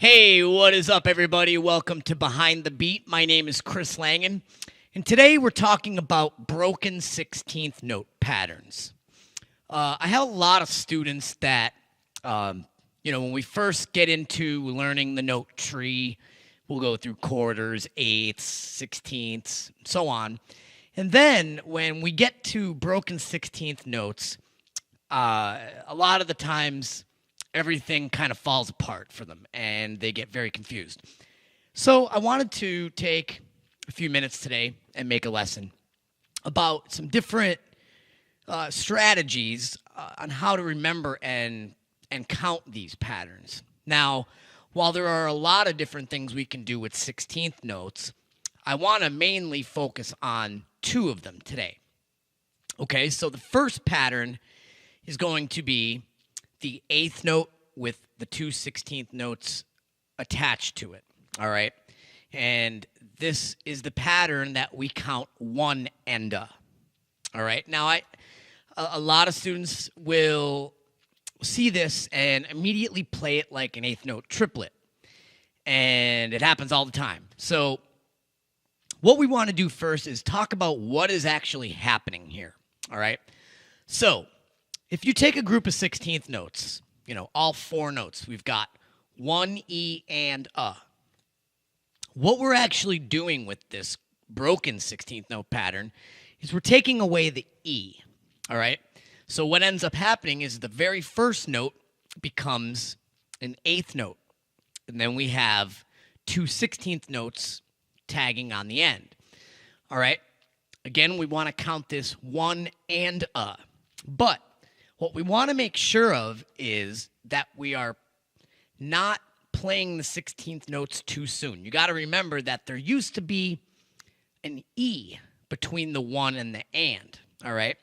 Hey, what is up, everybody? Welcome to Behind the Beat. My name is Chris Langen, and today we're talking about broken 16th note patterns. I have a lot of students that, when we first get into learning the note tree, we'll go through quarters, eighths, sixteenths, so on. And then when we get to broken 16th notes, a lot of the times everything kind of falls apart for them and they get very confused. So I wanted to take a few minutes today and make a lesson about some different strategies on how to remember and count these patterns. Now, while there are a lot of different things we can do with 16th notes, I want to mainly focus on two of them today. Okay, so the first pattern is going to be the eighth note with the two 16th notes attached to it. All right, and this is the pattern that we count one and a. All right, now a lot of students will see this and immediately play it like an eighth note triplet, and it happens all the time. So what we want to do first is talk about what is actually happening here. All right, so if you take a group of 16th notes, all four notes, we've got one E and a. What we're actually doing with this broken 16th note pattern is we're taking away the E, all right? So what ends up happening is the very first note becomes an eighth note, and then we have two 16th notes tagging on the end, all right? Again, we want to count this one and a, but what we want to make sure of is that we are not playing the 16th notes too soon. You got to remember that there used to be an E between the one and the and, all right?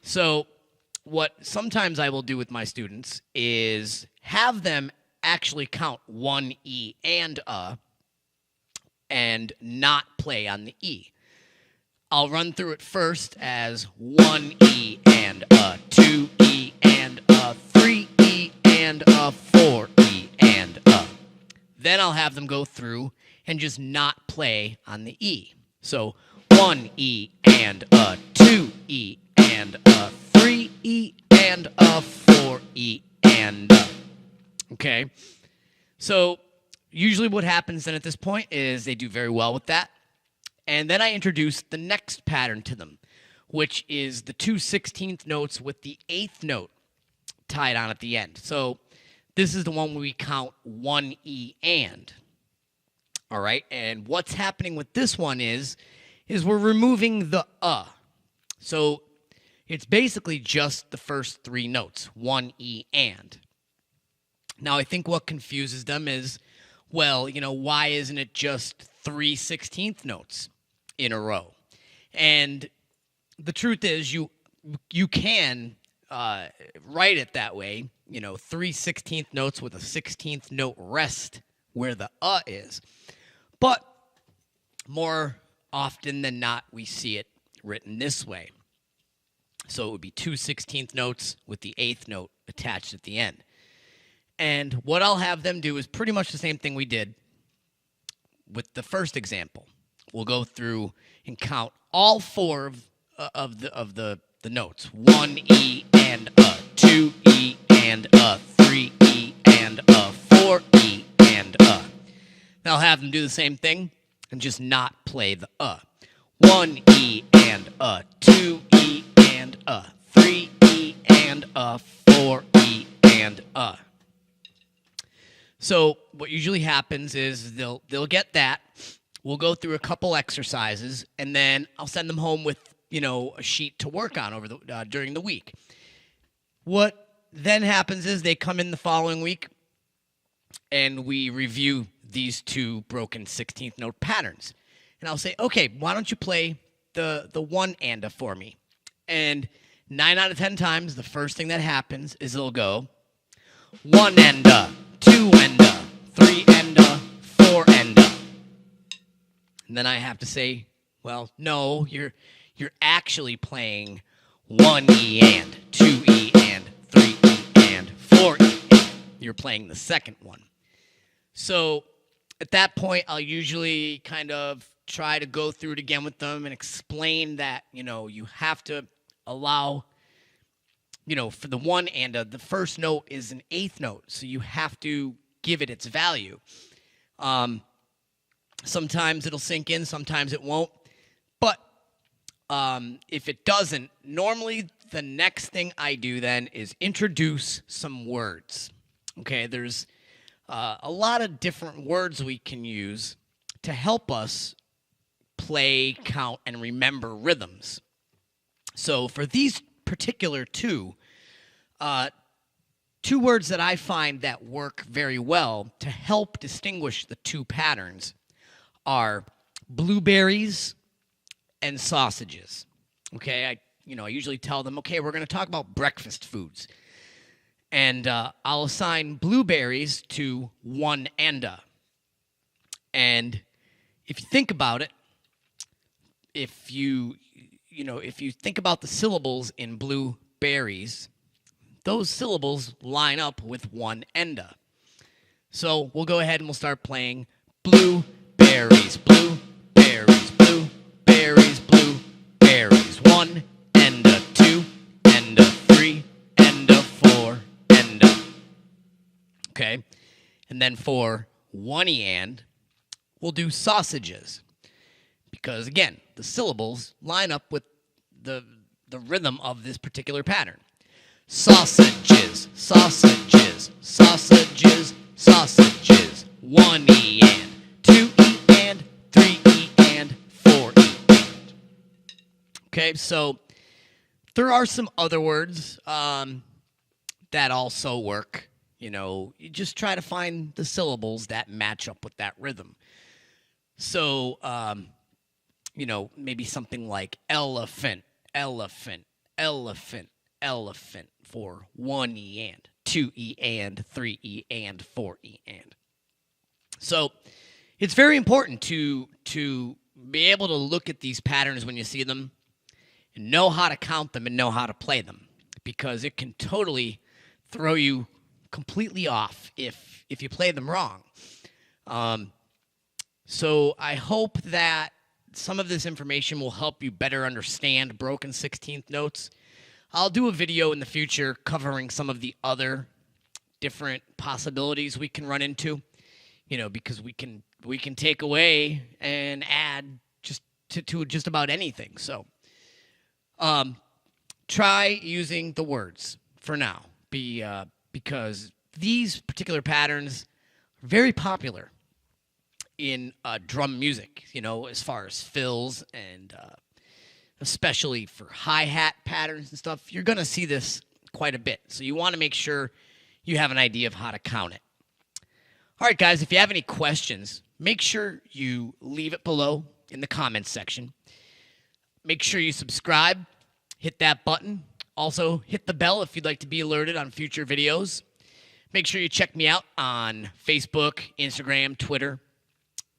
So what sometimes I will do with my students is have them actually count one E and a and not play on the E. I'll run through it first as one E and a, two E and a, three E and a, four E and a. Then I'll have them go through and just not play on the E. So one E and a, two E and a, three E and a, four E and a. Okay? So usually what happens then at this point is they do very well with that. And then I introduce the next pattern to them, which is the two 16th notes with the eighth note tied on at the end. So this is the one where we count one E and. All right, and what's happening with this one is we're removing the So it's basically just the first three notes, one E and. Now I think what confuses them is, well, why isn't it just three 16th notes in a row? And the truth is you can write it that way, three 16th notes with a 16th note rest where the is. But more often than not, we see it written this way. So it would be two 16th notes with the eighth note attached at the end. And what I'll have them do is pretty much the same thing we did with the first example. We'll go through and count all four of the notes. One E and a, two E and a, three E and a, four E and a. Then I'll have them do the same thing and just not play the One E and a, two E and a, three E and a, four E and a. So what usually happens is they'll get that. We'll go through a couple exercises, and then I'll send them home with, a sheet to work on during the week. What then happens is they come in the following week, and we review these two broken 16th note patterns. And I'll say, okay, why don't you play the one and a for me? And 9 out of 10 times, the first thing that happens is it'll go one and a, two and a, three and a, four and a. And then I have to say, well, no, you're actually playing one E and, two E and, three E and, four E and. You're playing the second one. So at that point, I'll usually kind of try to go through it again with them and explain that, you have to allow, for the one anda, the first note is an eighth note. So you have to give it its value. Sometimes it'll sink in, sometimes it won't. But if it doesn't, normally the next thing I do then is introduce some words. Okay, there's a lot of different words we can use to help us play, count, and remember rhythms. So for these particular two words that I find that work very well to help distinguish the two patterns are blueberries and sausages. Okay, I usually tell them, okay, we're going to talk about breakfast foods. And I'll assign blueberries to one anda. And if you think about it, if you think about the syllables in blueberries, those syllables line up with one anda. So we'll go ahead and we'll start playing blueberries, blueberries, blueberries, blueberries. One enda, two enda, three enda, four enda. Okay, and then for one and, we'll do sausages. Because again, the syllables line up with the rhythm of this particular pattern. Sausages, sausages, sausages, sausages. One E and, two E and, three E and, four E and. Okay, so there are some other words that also work. You just try to find the syllables that match up with that rhythm. So, maybe something like elephant, elephant, elephant, elephant for one E and, two E and, three E and, four E and. So it's very important to be able to look at these patterns when you see them and know how to count them and know how to play them, because it can totally throw you completely off if you play them wrong. So I hope that some of this information will help you better understand broken 16th notes. I'll do a video in the future covering some of the other different possibilities we can run into, because we can take away and add just to just about anything. So try using the words for now, because these particular patterns are very popular in drum music, as far as fills and especially for hi-hat patterns and stuff. You're going to see this quite a bit. So you want to make sure you have an idea of how to count it. All right, guys, if you have any questions, make sure you leave it below in the comments section. Make sure you subscribe, hit that button. Also, hit the bell if you'd like to be alerted on future videos. Make sure you check me out on Facebook, Instagram, Twitter.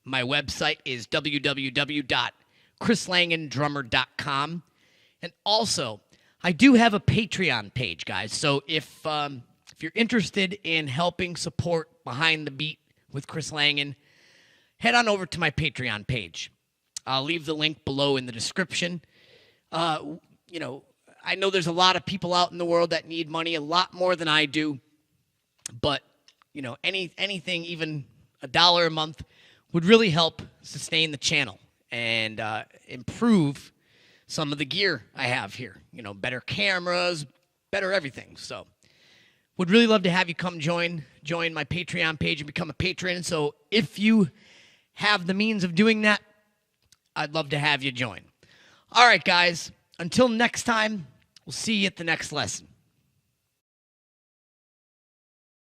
My website is www.chrislangendrummer.com. And also, I do have a Patreon page, guys. So if you're interested in helping support Behind the Beat with Chris Langen, head on over to my Patreon page. I'll leave the link below in the description. I know there's a lot of people out in the world that need money, a lot more than I do. But, anything, even $1 a month, would really help sustain the channel and improve some of the gear I have here. Better cameras, better everything. So would really love to have you come join my Patreon page and become a patron. So if you have the means of doing that, I'd love to have you join. All right, guys. Until next time, we'll see you at the next lesson.